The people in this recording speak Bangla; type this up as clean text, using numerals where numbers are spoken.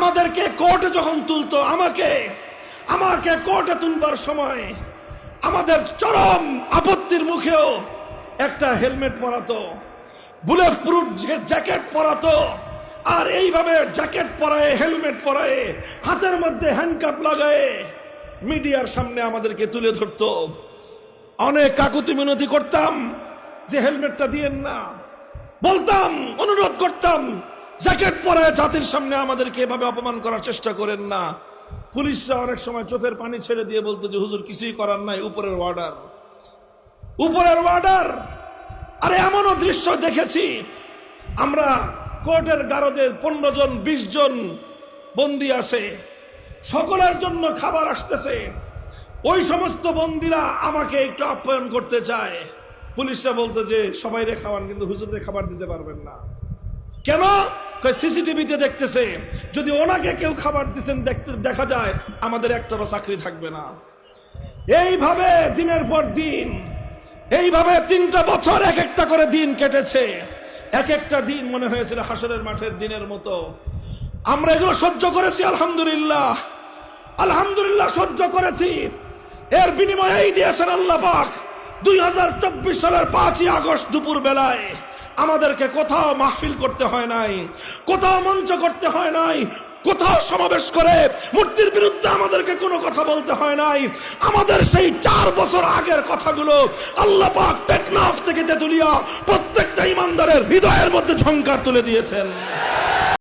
আমাদেরকে কোর্টে যখন তুলতো, আমাকে কোর্টে তুলবার সময় আমাদের চরম আপত্তির মুখেও একটা হেলমেট পরাতো, বুলেট প্রুফ জ্যাকেট পরাতো, আর এইভাবে জ্যাকেট পরায় হেলমেট পরায় হাতের মধ্যে হ্যান্ডকাপ লাগায় মিডিয়ার সামনে আমাদেরকে তুলে ধরতো। অনেক কাকুতি মিনতি করতাম যে হেলমেটটা দিয়েন না, বলতাম, অনুরোধ করতাম, জ্যাকেট পরায় জাতির সামনে আমাদেরকে এভাবে অপমান করার চেষ্টা করেন না। পুলিশরা অনেক সময় চোখের পানি ছেড়ে দিয়ে বলতো যে হুজুর কিছুই করার নাই, উপরের অর্ডার, উপরের অর্ডার। আরে এমনও দৃশ্য দেখেছি আমরা, কোর্টের গারদে 15 জন 20 জন বন্দী আছে, সকলের জন্য খাবার আসতেছে, ওই সমস্ত বন্দীরা আমাকে একটু আপ্যায়ন করতে চায়। পুলিশরা বলতো যে সবাই রে খাওয়ান, কিন্তু হুজুরদের খাবার দিতে পারবেন না। কেন? সিসিটিভিতে দেখতেছে, যদি ওনাকে কেউ খাবার দিচ্ছেন দেখা যায় আমাদের একটারও চাকরি থাকবে না। এইভাবে দিনের পর দিন, এইভাবে 3টা বছর এক একটা করে দিন কেটেছে। এক একটা দিন মনে হয়েছিল হাসরের মাঠের দিনের মতো। আমরা এগুলো সহ্য করেছি, আলহামদুলিল্লাহ, আলহামদুলিল্লাহ সহ্য করেছি। এর বিনিময়ে এই দিয়েছেন আল্লাহ পাক 2024 সালের 5ই আগস্ট দুপুর বেলায় আমাদেরকে কোথাও মাহফিল করতে হয় নাই, কোথাও মঞ্চ করতে হয় নাই, কোথাও সমাবেশ করে মূর্তির বিরুদ্ধে আমাদেরকে কোনো কথা বলতে হয় নাই। আমাদের সেই 4 বছর আগের কথাগুলো আল্লাহ পাক টেকনাফ থেকে তেতুলিয়া প্রত্যেকটা ইমানদারের হৃদয়ের মধ্যে ঝংকার তুলে দিয়েছেন।